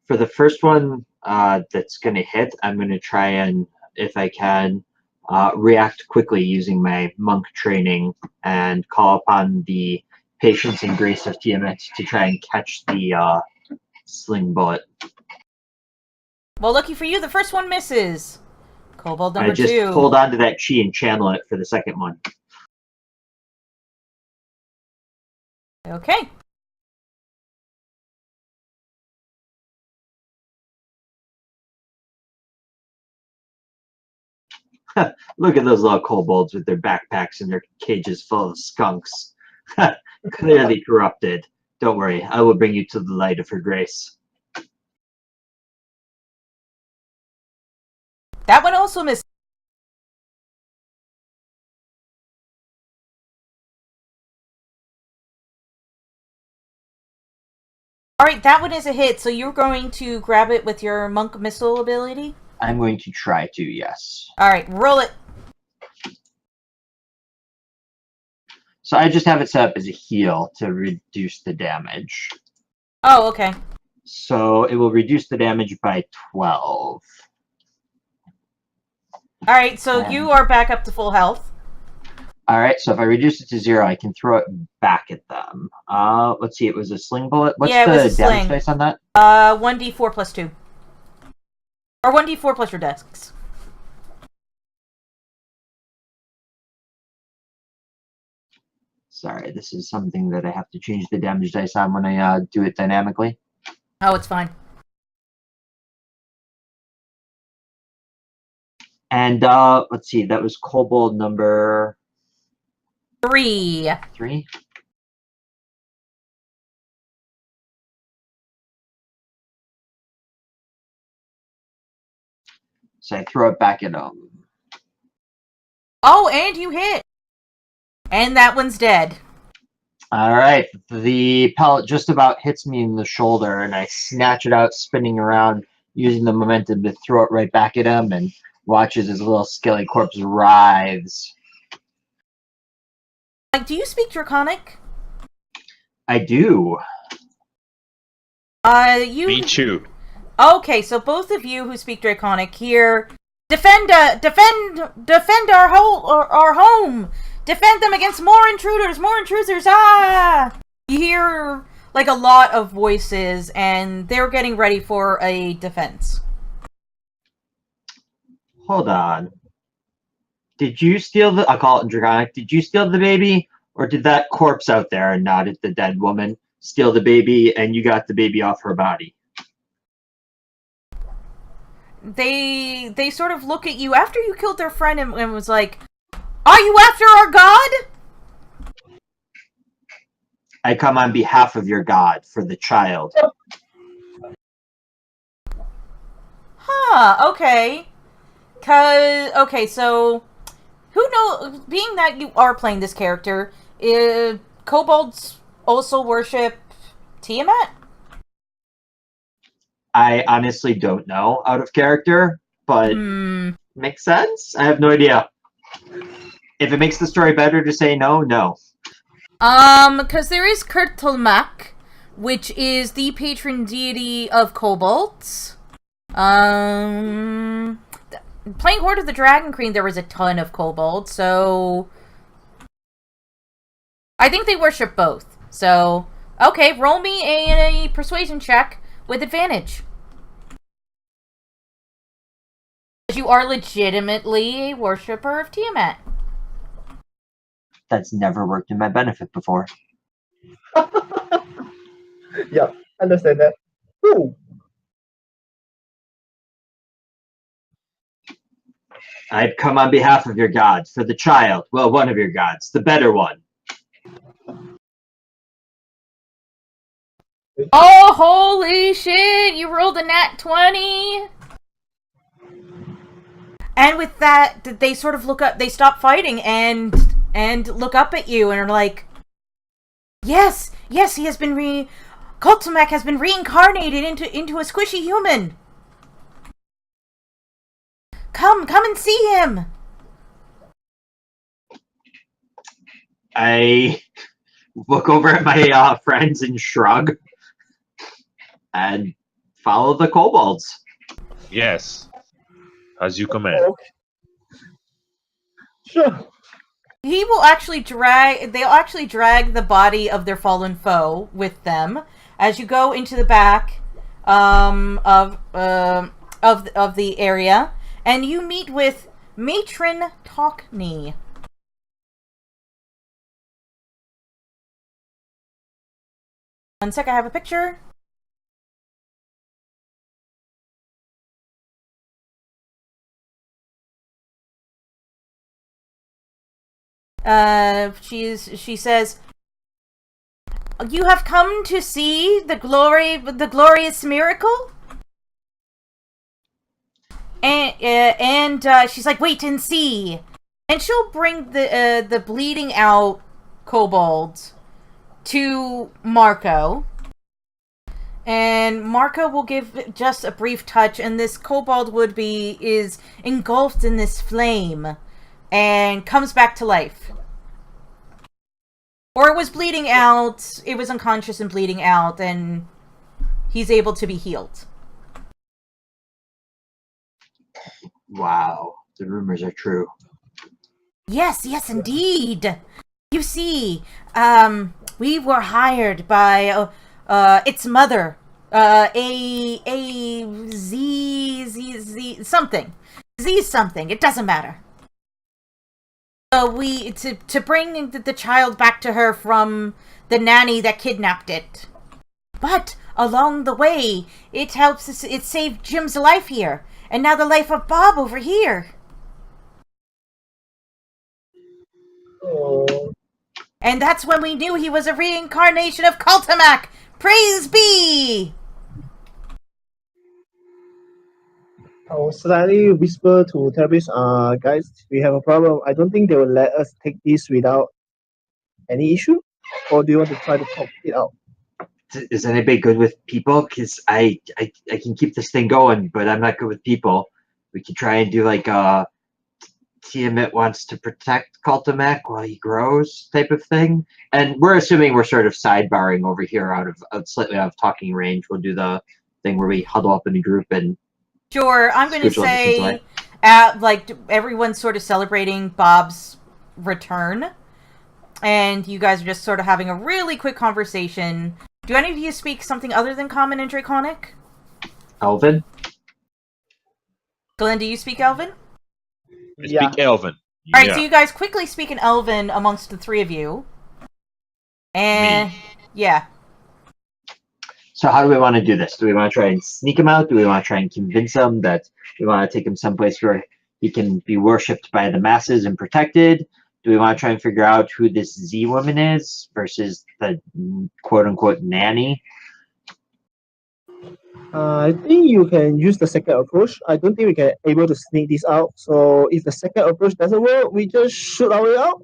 For the first one that's going to hit, I'm going to try and, if I can, react quickly using my monk training and call upon the patience and grace of Tiamat to try and catch the sling bullet. Well, lucky for you, the first one misses. Kobold number 2. I just hold on to that chi and channel it for the second one. Okay. Look at those little kobolds with their backpacks and their cages full of skunks. Clearly corrupted. Don't worry, I will bring you to the light of her grace. That one also missed. Alright, that one is a hit, so you're going to grab it with your monk missile ability? I'm going to try to, yes. Alright, roll it. So I just have it set up as a heal to reduce the damage. Oh, okay. So it will reduce the damage by 12. Alright, so you are back up to full health. Alright, so if I reduce it to 0, I can throw it back at them. Let's see, it was a sling bullet. What's Yeah, it was the a damage sling. dice on that? 1d4 plus 2. Or 1d4 plus your dex. Sorry, this is something that I have to change the damage dice on when I do it dynamically. Oh, it's fine. And let's see, that was kobold number 3. 3. So I throw it back at him. Oh, and you hit! And that one's dead. Alright, the pellet just about hits me in the shoulder, and I snatch it out, spinning around, using the momentum to throw it right back at him, and watches his little skelly corpse writhes. Like, do you speak Draconic? I do. Me too. Okay, so both of you who speak Draconic here, defend our home! Defend them against more intruders! More intruders! Ah! You hear, like, a lot of voices, and they're getting ready for a defense. Hold on. Did you steal the... I'll call it in Draconic. Did you steal the baby? Or did that corpse out there, and not at the dead woman, steal the baby, and you got the baby off her body? They sort of look at you after you killed their friend and was like, "Are you after our god?" I come on behalf of your god for the child. Huh, okay. Okay, so who knows, being that you are playing this character, kobolds also worship Tiamat? I honestly don't know out of character, but makes sense? I have no idea. If it makes the story better to say no, no. Because there is Kurtulmak, which is the patron deity of kobolds. Playing Horde of the Dragon Queen, there was a ton of kobolds, so I think they worship both. So, okay, roll me a persuasion check with advantage. You are legitimately a worshiper of Tiamat. That's never worked in my benefit before. Yeah, understand that. Ooh. I've come on behalf of your god for the child. Well, one of your gods, the better one. Oh, holy shit! You rolled a nat 20! And with that, they sort of look up, they stop fighting and look up at you and are like, Yes, he has been Kultumek has been reincarnated into a squishy human! Come and see him! I look over at my friends and shrug and follow the kobolds. Yes. As you command. Okay. Sure. They'll actually drag the body of their fallen foe with them as you go into the back of the area, and you meet with Matron Talkney. One sec, I have a picture. She says, "You have come to see the glorious miracle?" And she's like, "Wait and see." And she'll bring the bleeding out kobold to Marco. And Marco will give just a brief touch, and this kobold is engulfed in this flame and comes back to life. Or it was bleeding out, it was unconscious and bleeding out, and he's able to be healed. Wow, the rumors are true. Yes, yes, indeed. You see, we were hired by its mother, Z something, Z something. It doesn't matter. We to bring the child back to her from the nanny that kidnapped it. But along the way, it helps us. It saved Jim's life here, and now the life of Bob over here. Oh, And that's when we knew he was a reincarnation of Cultimac! Praise be! I'll slightly whisper to therapists, guys, we have a problem. I don't think they will let us take this without any issue. Or do you want to try to talk it out? Is anybody good with people? Because I can keep this thing going, but I'm not good with people. We could try and do like Tiamat wants to protect Cultimac while he grows type of thing. And we're assuming we're sort of sidebarring over here out of slightly out of talking range. We'll do the thing where we huddle up in a group and Sure, I'm going to Schedule distance say, away. like, everyone's sort of celebrating Bob's return, and you guys are just sort of having a really quick conversation. Do any of you speak something other than Common and Draconic? Elvin. Glenn, do you speak Elven? I speak Elven. Alright, so you guys quickly speak in Elven amongst the three of you. And, yeah. So how do we want to do this? Do we want to try and sneak him out? Do we want to try and convince him that we want to take him someplace where he can be worshipped by the masses and protected? Do we want to try and figure out who this Z woman is versus the quote-unquote nanny? I think you can use the second approach. I don't think we can able to sneak this out. So if the second approach doesn't work, we just shoot our way out.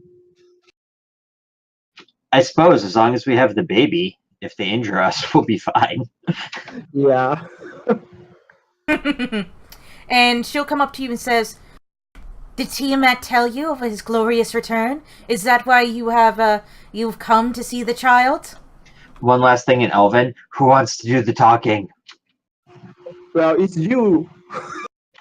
I suppose as long as we have the baby, if they injure us, we'll be fine. Yeah. And she'll come up to you and says, "Did Tiamat tell you of his glorious return? Is that why you have you've come to see the child?" One last thing in Elven. Who wants to do the talking? Well, it's you.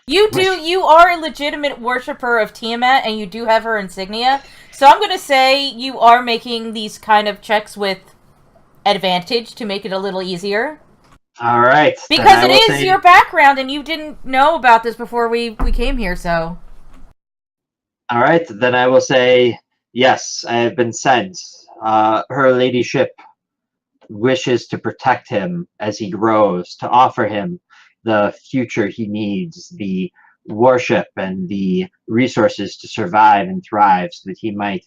You are a legitimate worshiper of Tiamat, and you do have her insignia. So I'm gonna say you are making these kind of checks with advantage to make it a little easier. All right. Because it is your background, and you didn't know about this before we came here, so... All right, then I will say, yes, I have been sent. Her ladyship wishes to protect him as he grows, to offer him the future he needs, the worship and the resources to survive and thrive so that he might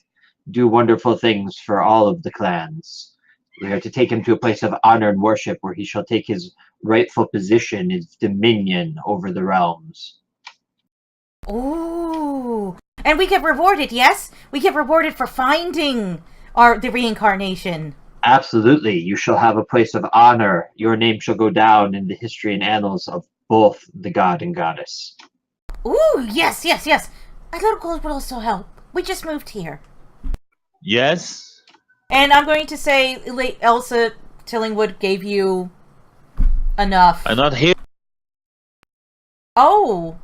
do wonderful things for all of the clans. We are to take him to a place of honor and worship where he shall take his rightful position, his dominion over the realms. Ooh. And we get rewarded, yes? We get rewarded for finding the reincarnation. Absolutely. You shall have a place of honor. Your name shall go down in the history and annals of both the god and goddess. Ooh, yes, yes, yes. A little gold would also help. We just moved here. Yes. And I'm going to say Elsa Tillingwood gave you enough. I'm not here. Oh.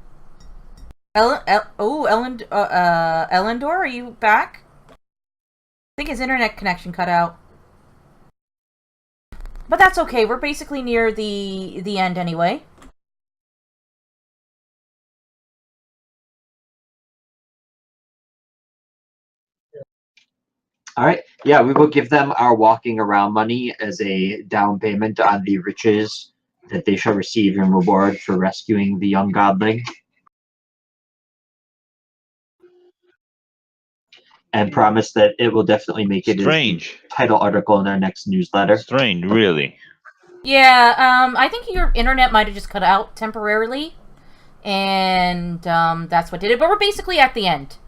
Elendor, are you back? I think his internet connection cut out. But that's okay, we're basically near the end anyway. All right. Yeah, we will give them our walking around money as a down payment on the riches that they shall receive in reward for rescuing the young godling. And promise that it will definitely make it Strange. a title article in our next newsletter. Strange, really. Yeah, I think your internet might have just cut out temporarily. And that's what did it. But we're basically at the end.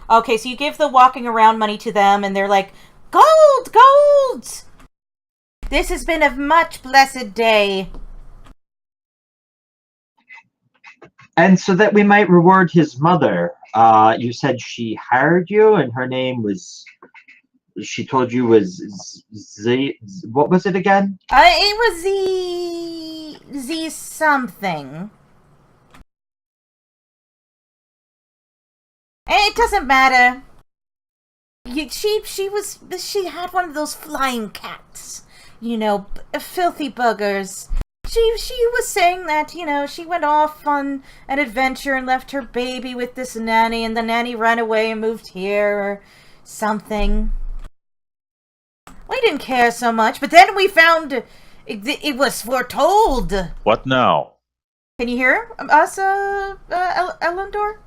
Okay, so you give the walking around money to them, and they're like, "Gold! Gold! This has been a much blessed day." And so that we might reward his mother, you said she hired you, and her name was she told you was Z. What was it again? It was Z something. It doesn't matter. She had one of those flying cats, filthy buggers. She was saying that, she went off on an adventure and left her baby with this nanny, and the nanny ran away and moved here or something. We didn't care so much, but then we found it was foretold. What now? Can you hear us, Elendor?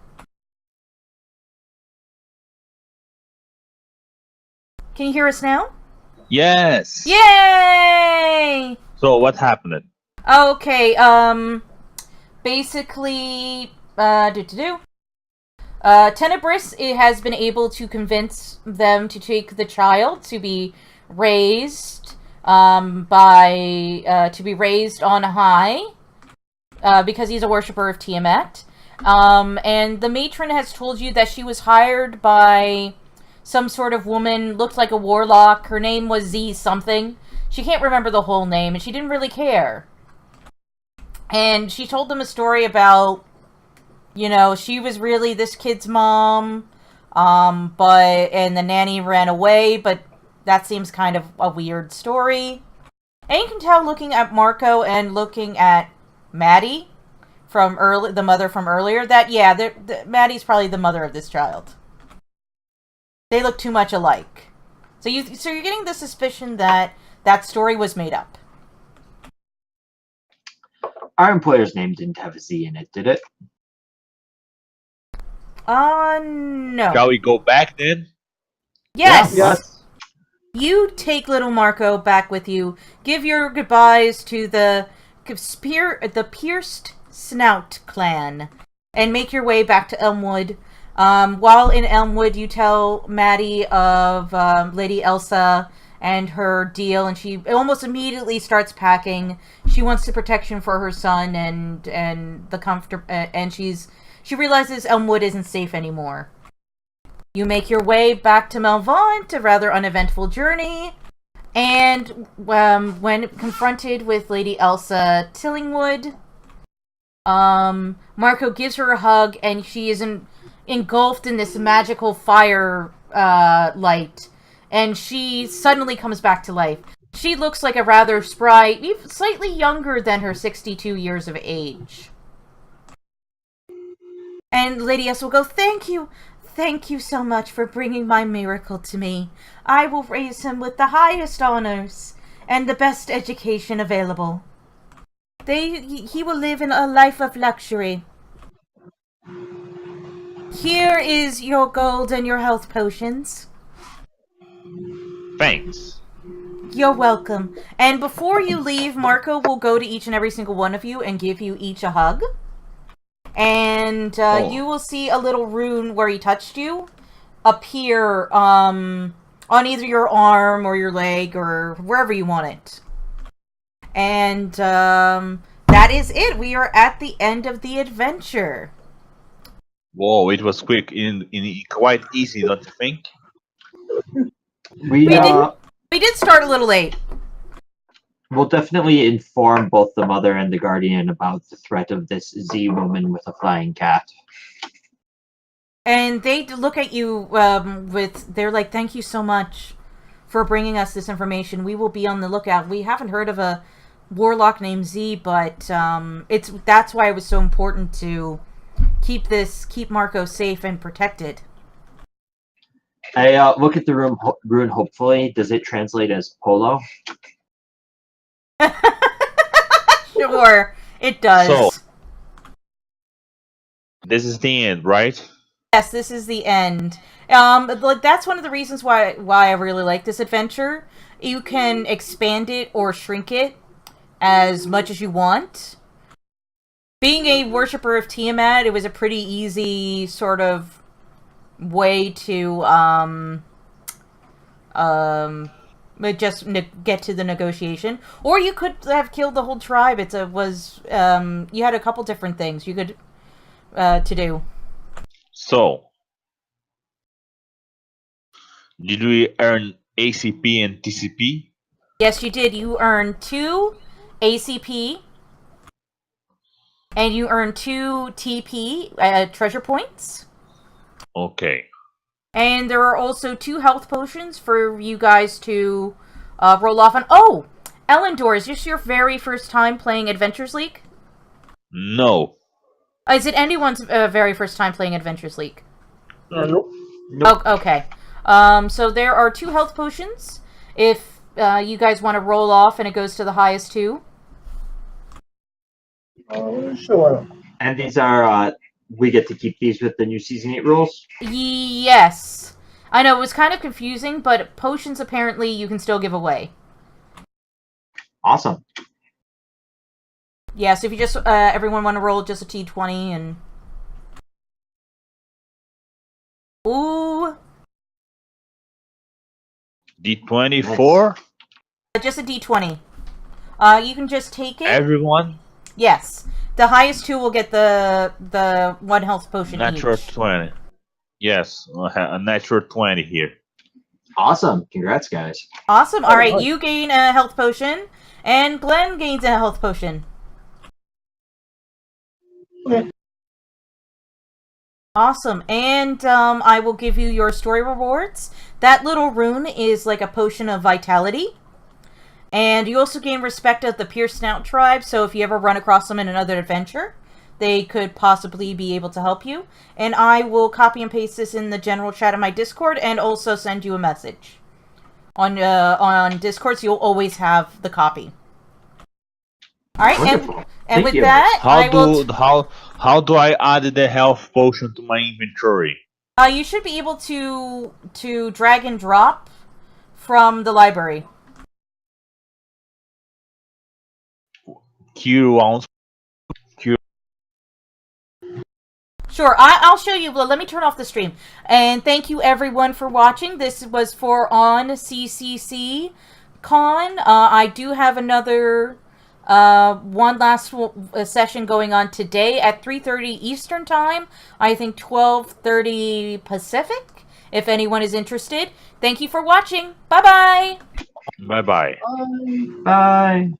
Can you hear us now? Yes. Yay! So what happened? Okay, basically, Tenebris has been able to convince them to take the child to be raised, to be raised on high, because he's a worshiper of Tiamat. And the matron has told you that she was hired by some sort of woman, looked like a warlock. Her name was Z something. She can't remember the whole name, and she didn't really care. And she told them a story about, she was really this kid's mom, and the nanny ran away, but that seems kind of a weird story. And you can tell looking at Marco and looking at Maddie the mother from earlier, that, yeah, Maddie's probably the mother of this child. They look too much alike. So you're getting the suspicion that that story was made up. Our employer's name didn't have a Z in it, did it? No. Shall we go back then? Yes! Yes. You take little Marco back with you. Give your goodbyes to the Pierced Snout clan. And make your way back to Elmwood. While in Elmwood, you tell Maddie of Lady Elsa and her deal, and she almost immediately starts packing. She wants the protection for her son and the comfort, and she realizes Elmwood isn't safe anymore. You make your way back to Melvant, a rather uneventful journey, and when confronted with Lady Elsa Tillingwood, Marco gives her a hug, and she is engulfed in this magical fire light, and she suddenly comes back to life. She looks like a rather spry, slightly younger than her 62 years of age. And Lady S will go, Thank you so much for bringing my miracle to me. I will raise him with the highest honors and the best education available. He will live in a life of luxury. Here is your gold and your health potions. Thanks. You're welcome. And before you leave, Marco will go to each and every single one of you and give you each a hug. And you will see a little rune where he touched you appear on either your arm or your leg or wherever you want it. And that is it. We are at the end of the adventure. Whoa, it was quick and quite easy, don't you think? We did start a little late. will definitely inform both the mother and the guardian about the threat of this Z woman with a flying cat. And they look at you they're like, thank you so much for bringing us this information. We will be on the lookout. We haven't heard of a warlock named Z, but that's why it was so important to keep Marco safe and protected. I look at the rune hopefully. Does it translate as polo? Sure, it does. So, this is the end, right? Yes, this is the end. That's one of the reasons why I really like this adventure. You can expand it or shrink it as much as you want. Being a worshiper of Tiamat, it was a pretty easy sort of way to just get to the negotiation. Or you could have killed the whole tribe. You had a couple different things you could to do. So, Did we earn ACP and TCP? Yes, you did. You earned 2 ACP, and you earned 2 TP treasure points. Okay. And there are also 2 health potions for you guys to roll off on. Oh! Elendor, is this your very first time playing Adventures League? No. Is it anyone's very first time playing Adventures League? Nope. Nope. Oh, okay. So there are 2 health potions. If you guys want to roll off and it goes to the highest 2. Sure. And these are, we get to keep these with the new Season 8 rules? Yes. I know, it was kind of confusing, but potions apparently you can still give away. Awesome. Yeah, so if you just, everyone want to roll just a T20 and... Ooh. D24? Just a D20. You can just take it. Everyone? Yes. The highest 2 will get the 1 health potion Natural each. 20. Yes, a natural 20 here. Awesome. Congrats, guys. Awesome. Alright, nice. you gain a health potion, and Glenn gains a health potion. Okay. Awesome. And I will give you your story rewards. That little rune is like a potion of vitality. And you also gain respect of the Pierce Snout tribe, so if you ever run across them in another adventure, they could possibly be able to help you. And I will copy and paste this in the general chat of my Discord, and also send you a message. On Discord, so you'll always have the copy. Alright, Wonderful. and Thank with you. that, How do I add the health potion to my inventory? you should be able to drag and drop from the library. Q ounce. Sure, I'll show you. Well, let me turn off the stream. And thank you everyone for watching. This was for on CCC Con. I do have another one last session going on today at 3:30 Eastern Time. I think 12:30 Pacific, if anyone is interested. Thank you for watching. Bye-bye! Bye-bye. Bye.